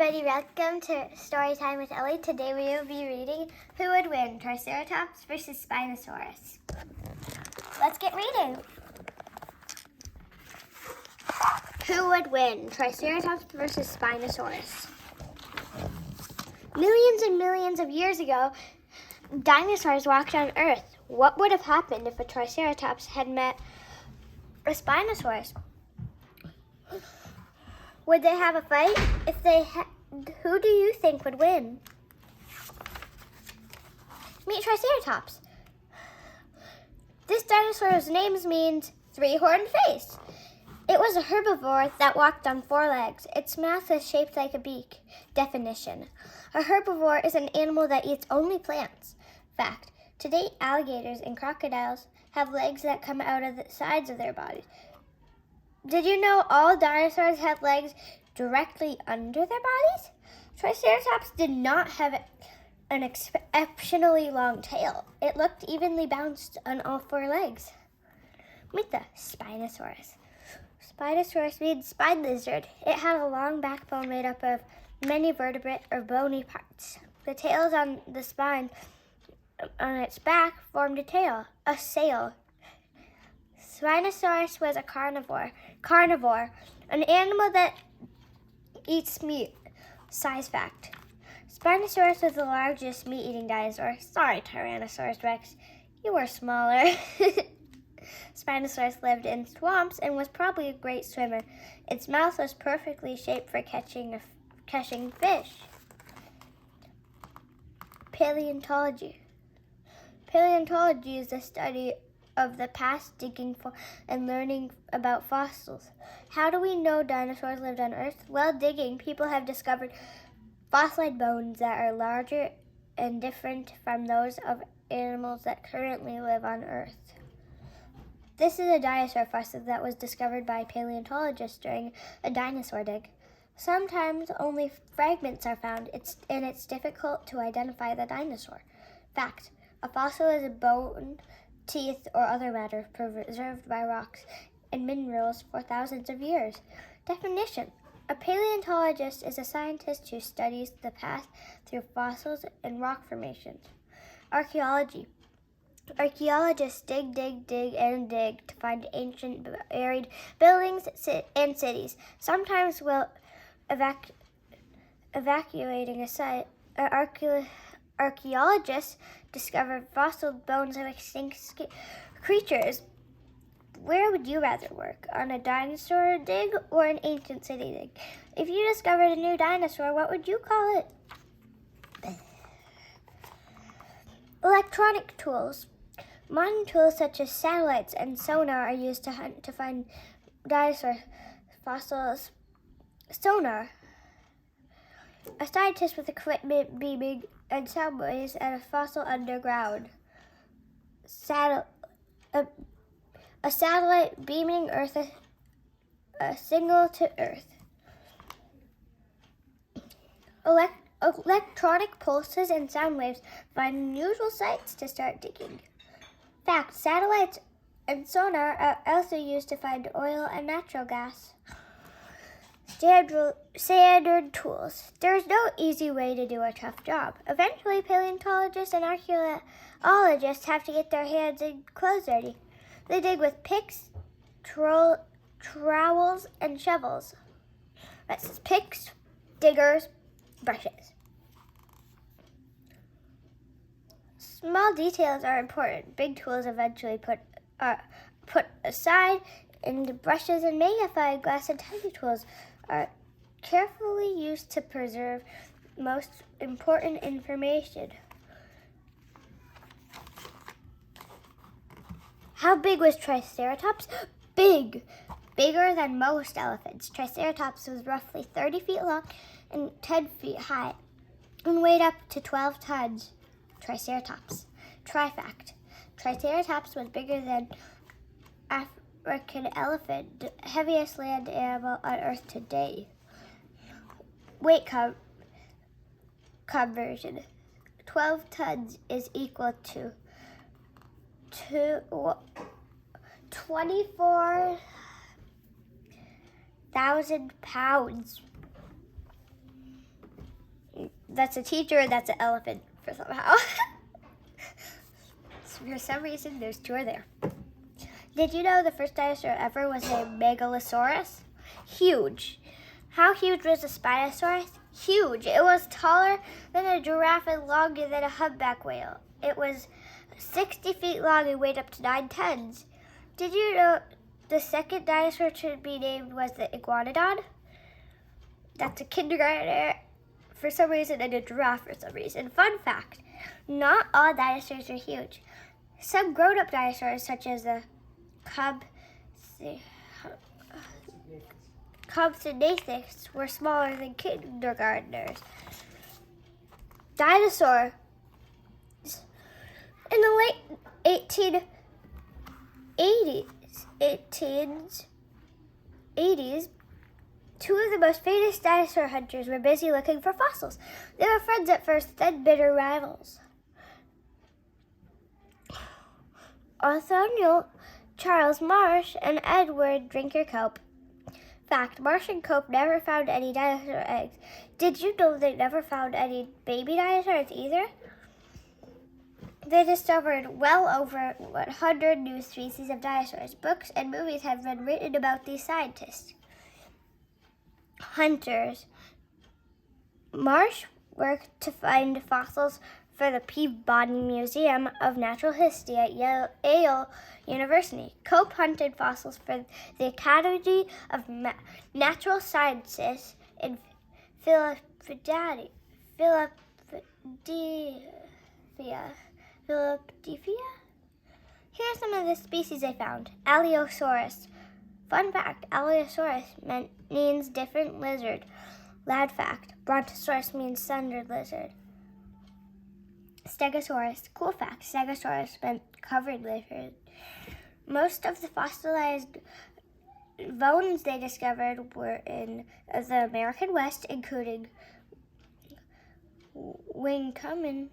everybody, welcome to Storytime with Ellie. Today we will be reading Who Would Win, Triceratops versus Spinosaurus. Let's get reading. Who would win, Triceratops versus Spinosaurus? Millions and millions of years ago, dinosaurs walked on Earth. What would have happened if a Triceratops had met a Spinosaurus? Would they have a fight? If they who do you think would win? Meet Triceratops. This dinosaur's name means three-horned face. It was a herbivore that walked on four legs. Its mouth is shaped like a beak. Definition: a herbivore is an animal that eats only plants. Fact: today, alligators and crocodiles have legs that come out of the sides of their bodies. Did you know all dinosaurs had legs directly under their bodies? Triceratops did not have an exceptionally long tail. It looked evenly balanced on all four legs. Meet the Spinosaurus. Spinosaurus means spine lizard. It had a long backbone made up of many vertebrate or bony parts. The tails on the spine on its back formed a sail. Spinosaurus was a carnivore, an animal that eats meat. Size fact: Spinosaurus was the largest meat-eating dinosaur. Sorry, Tyrannosaurus Rex, you were smaller. Spinosaurus lived in swamps and was probably a great swimmer. Its mouth was perfectly shaped for catching fish. Paleontology. Paleontology is the study of the past, digging for and learning about fossils. How do we know dinosaurs lived on Earth? While digging, people have discovered fossilized bones that are larger and different from those of animals that currently live on Earth. This is a dinosaur fossil that was discovered by paleontologists during a dinosaur dig. Sometimes only fragments are found, and it's difficult to identify the dinosaur. Fact: a fossil is a bone, teeth, or other matter preserved by rocks and minerals for thousands of years. Definition: a paleontologist is a scientist who studies the past through fossils and rock formations. Archaeology. Archaeologists dig to find ancient buried buildings and cities. Sometimes while evacuating a site, archaeologists discover fossil bones of extinct creatures. Where would you rather work, on a dinosaur dig or an ancient city dig? If you discovered a new dinosaur, what would you call it? Electronic tools. Modern tools such as satellites and sonar are used to hunt to find dinosaur fossils. Sonar. A scientist with equipment beaming and sound waves at a fossil underground. A satellite beaming a signal to Earth. Electronic pulses and sound waves find unusual sites to start digging. Fact: satellites and sonar are also used to find oil and natural gas. Standard tools. There is no easy way to do a tough job. Eventually, paleontologists and archaeologists have to get their hands and clothes ready. They dig with picks, trowels, and shovels. That's picks, diggers, brushes. Small details are important. Big tools eventually put aside, and brushes and magnifying glass and tiny tools are carefully used to preserve most important information. How big was Triceratops? Big! Bigger than most elephants. Triceratops was roughly 30 feet long and 10 feet high and weighed up to 12 tons. Triceratops. Tri-fact: Triceratops was bigger than African elephant, the heaviest land animal on Earth today. Weight conversion. 12 tons is equal to 24,000 pounds. That's a teacher, that's an elephant for somehow. For some reason, those two are there. Did you know the first dinosaur ever was a Megalosaurus? Huge. How huge was the Spinosaurus? Huge. It was taller than a giraffe and longer than a humpback whale. It was 60 feet long and weighed up to 9 tons. Did you know the second dinosaur to be named was the iguanodon? That's a kindergartner for some reason and a giraffe for some reason. Fun fact, not all dinosaurs are huge. Some grown-up dinosaurs, such as the Compsognathus, were smaller than kindergartners. Dinosaurs. In the late 1880s, two of the most famous dinosaur hunters were busy looking for fossils. They were friends at first, then bitter rivals. Nathaniel Charles Marsh and Edward Drinker Cope. Fact, Marsh and Cope never found any dinosaur eggs. Did you know they never found any baby dinosaurs either? They discovered well over 100 new species of dinosaurs. Books and movies have been written about these scientists. Hunters. Marsh worked to find fossils for the Peabody Museum of Natural History at Yale University. Cope hunted fossils for the Academy of Natural Sciences in Philadelphia. Here are some of the species I found. Allosaurus. Fun fact, Allosaurus means different lizard. Loud fact, Brontosaurus means thunder lizard. Stegosaurus. Cool fact, Stegosaurus meant covered lizard. Most of the fossilized bones they discovered were in the American West, including Wincammon,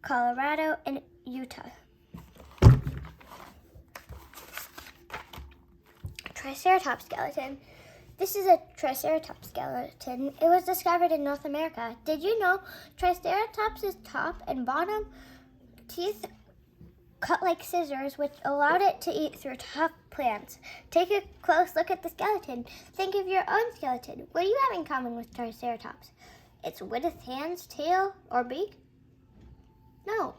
Colorado, and Utah. Triceratops skeleton. This is a Triceratops skeleton. It was discovered in North America. Did you know Triceratops' top and bottom teeth cut like scissors, which allowed it to eat through tough plants? Take a close look at the skeleton. Think of your own skeleton. What do you have in common with Triceratops? It's with its hands, tail, or beak? No.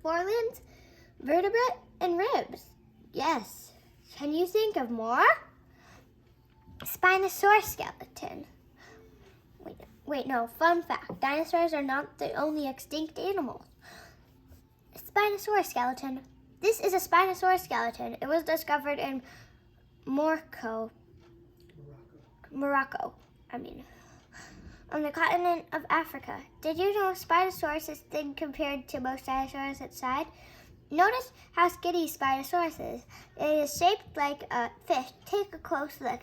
Forelimbs, vertebrae, and ribs. Yes. Can you think of more? Spinosaurus skeleton. Wait, no. Fun fact. Dinosaurs are not the only extinct animals. Spinosaurus skeleton. This is a Spinosaurus skeleton. It was discovered in Morocco, on the continent of Africa. Did you know Spinosaurus is thin compared to most dinosaurs its size? Notice how skinny Spinosaurus is. It is shaped like a fish. Take a close look.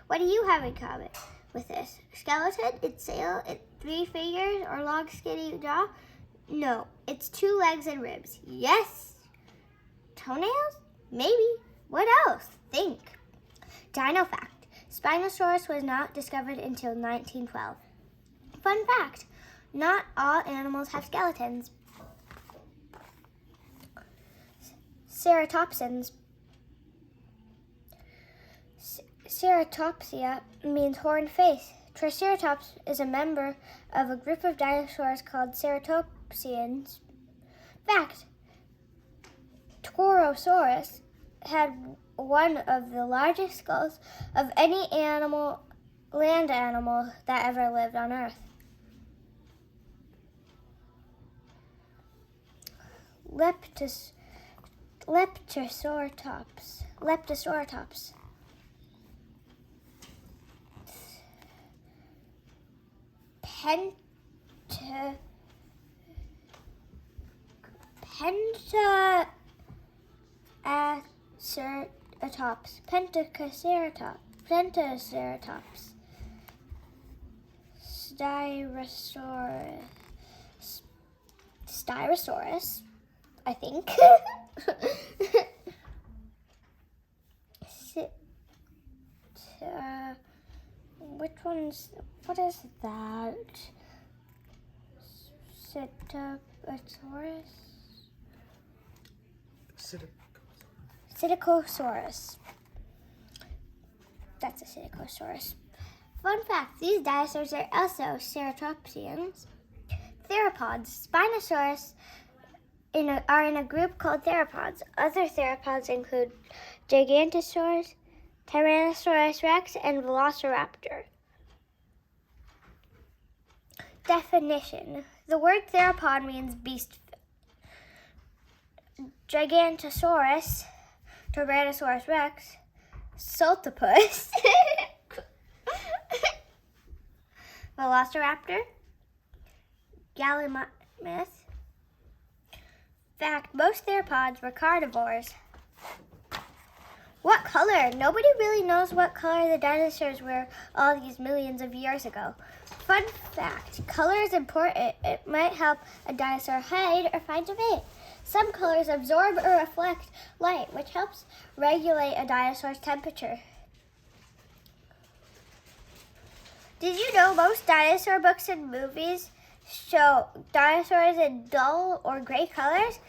What do you have in common with this? Skeleton, its tail, its 3 fingers, or long skinny jaw? No, it's 2 legs and ribs. Yes. Toenails? Maybe. What else? Think. Dino fact. Spinosaurus was not discovered until 1912. Fun fact. Not all animals have skeletons. Ceratopsians. Ceratopsia means horned face. Triceratops is a member of a group of dinosaurs called Ceratopsians. Fact, Torosaurus had one of the largest skulls of any land animal that ever lived on Earth. Leptosauratops. Pentaceratops. Styrosaurus, I think. what is that? Psittacosaurus? Psittacosaurus. That's a Psittacosaurus. Fun fact, these dinosaurs are also ceratopsians. Theropods. Spinosaurus are in a group called theropods. Other theropods include Gigantosaurus, Tyrannosaurus rex, and Velociraptor. Definition. The word theropod means beast. Gigantosaurus, Tyrannosaurus rex, Saltopus, Velociraptor, Gallimimus. Fact, most theropods were carnivores. What color? Nobody really knows what color the dinosaurs were all these millions of years ago. Fun fact, color is important. It might help a dinosaur hide or find a mate. Some colors absorb or reflect light, which helps regulate a dinosaur's temperature. Did you know most dinosaur books and movies show dinosaurs in dull or gray colors?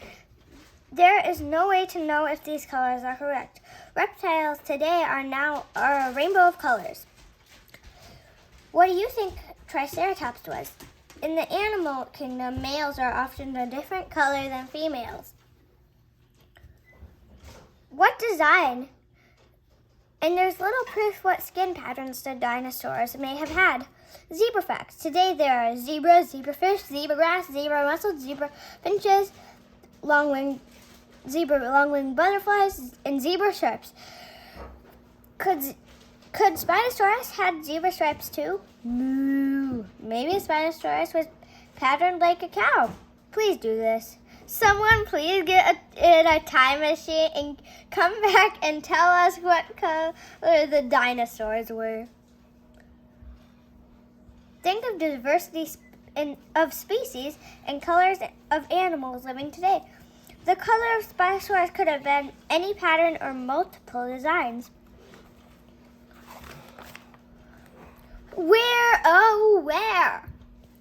There is no way to know if these colors are correct. Reptiles today are a rainbow of colors. What do you think Triceratops was? In the animal kingdom, males are often a different color than females. What design? And there's little proof what skin patterns the dinosaurs may have had. Zebra facts. Today there are zebras, zebrafish, zebra grass, zebra mussels, zebra finches, zebra long-winged butterflies, and zebra sharks. Could Spinosaurus had zebra stripes too? Moo. Maybe Spinosaurus was patterned like a cow. Please do this. Someone please get in a time machine and come back and tell us what color the dinosaurs were. Think of diversity of species and colors of animals living today. The color of Spinosaurus could have been any pattern or multiple designs. Where, oh, where?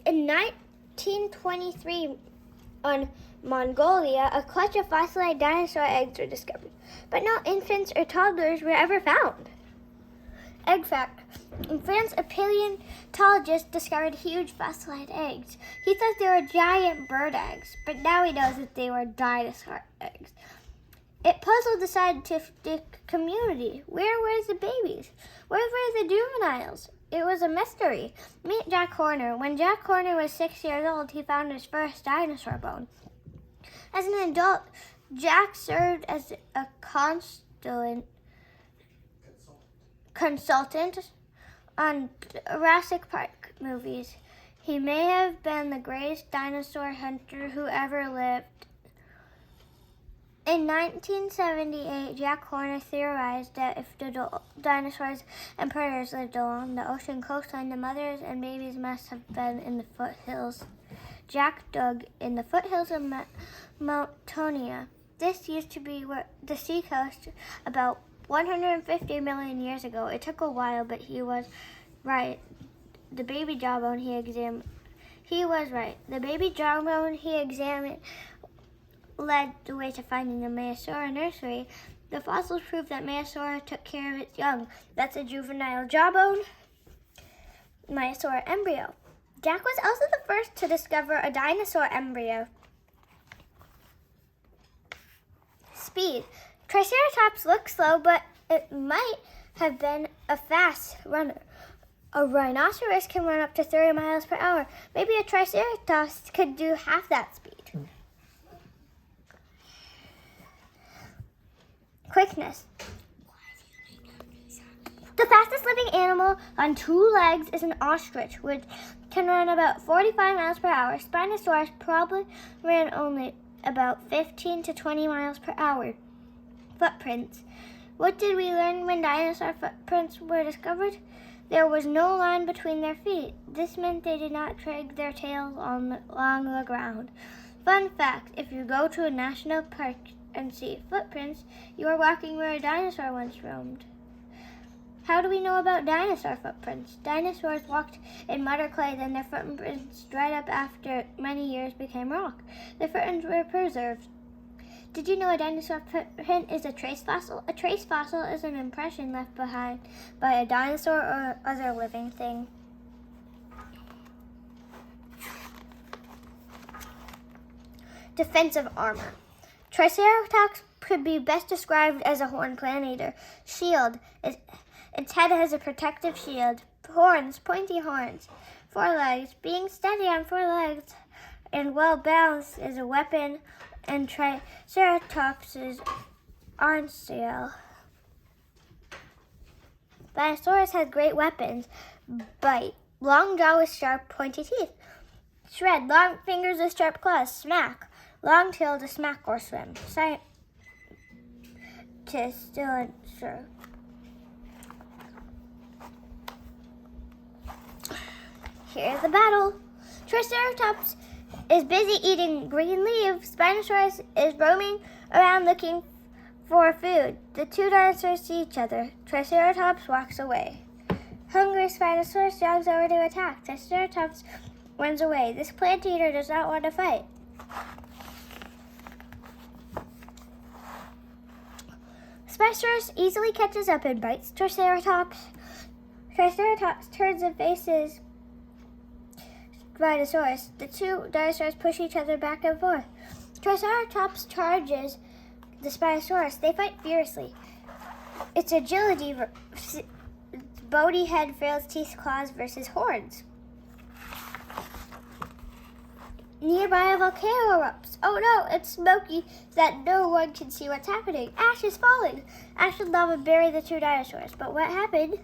In 1923, on Mongolia, a clutch of fossilized dinosaur eggs were discovered, but no infants or toddlers were ever found. Egg fact. In France, a paleontologist discovered huge fossilized eggs. He thought they were giant bird eggs, but now he knows that they were dinosaur eggs. It puzzled the scientific community. Where were the babies? Where were the juveniles? It was a mystery. Meet Jack Horner. When Jack Horner was 6 years old, he found his first dinosaur bone. As an adult, Jack served as a consultant on Jurassic Park movies. He may have been the greatest dinosaur hunter who ever lived. In 1978, Jack Horner theorized that if the dinosaurs and predators lived along the ocean coastline, the mothers and babies must have been in the foothills. Jack dug in the foothills of Mount Tonia. This used to be the seacoast about 150 million years ago. It took a while, but he was right. The baby jawbone he examined led the way to finding the Mesosaur nursery. The fossils prove that Mesosaur took care of its young. That's a juvenile jawbone Mesosaur embryo. Jack was also the first to discover a dinosaur embryo. Speed. Triceratops looks slow, but it might have been a fast runner. A rhinoceros can run up to 30 miles per hour. Maybe a Triceratops could do half that speed. Quickness. The fastest living animal on two legs is an ostrich, which can run about 45 miles per hour. Spinosaurus probably ran only about 15 to 20 miles per hour. Footprints. What did we learn when dinosaur footprints were discovered? There was no line between their feet. This meant they did not drag their tails along the ground. Fun fact, if you go to a national park and see footprints, you are walking where a dinosaur once roamed. How do we know about dinosaur footprints? Dinosaurs walked in mud or clay, then their footprints dried up after many years became rock. Their footprints were preserved. Did you know a dinosaur footprint is a trace fossil? A trace fossil is an impression left behind by a dinosaur or other living thing. Defensive armor. Triceratops could be best described as a horned plant eater. Shield. Its head has a protective shield. Horns, pointy horns. Forelegs. Being steady on four legs and well balanced is a weapon, and Triceratops' aren't steel. Spinosaurus had great weapons. Bite. Long jaw with sharp, pointy teeth. Shred. Long fingers with sharp claws. Smack. Long tail to smack or swim. Scientists still unsure. Here's the battle. Triceratops is busy eating green leaves. Spinosaurus is roaming around looking for food. The two dinosaurs see each other. Triceratops walks away. Hungry Spinosaurus jogs over to attack. Triceratops runs away. This plant eater does not want to fight. Spinosaurus easily catches up and bites Triceratops. Triceratops turns and faces Spinosaurus. The two dinosaurs push each other back and forth. Triceratops charges the Spinosaurus. They fight fiercely. Its agility, bony head, frilled teeth, claws versus horns. Nearby, a volcano erupts. Oh no, it's smoky that no one can see what's happening. Ash is falling. Ash and lava bury the two dinosaurs. But what happened?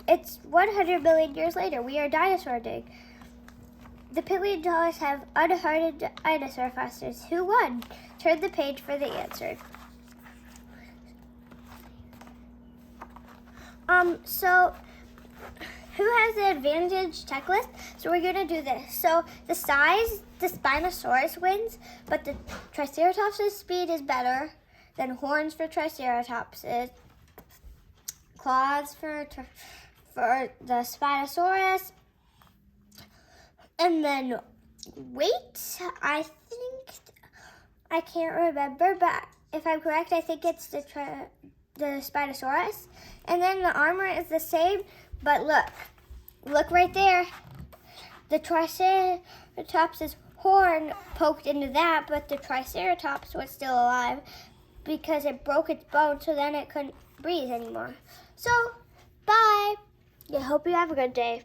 It's 100 million years later. We are dinosaur dig. The paleontologists have unhardened dinosaur fossils. Who won? Turn the page for the answer. So who has the advantage checklist? So we're going to do this. So the size, the Spinosaurus wins, but the Triceratops' speed is better than horns for Triceratops, claws for the Spinosaurus, and then weight, I think, I can't remember, but if I'm correct, I think it's the Spinosaurus. And then the armor is the same, but look right there. The Triceratops' horn poked into that, but the Triceratops was still alive because it broke its bone, so then it couldn't breathe anymore. So, bye. I hope you have a good day.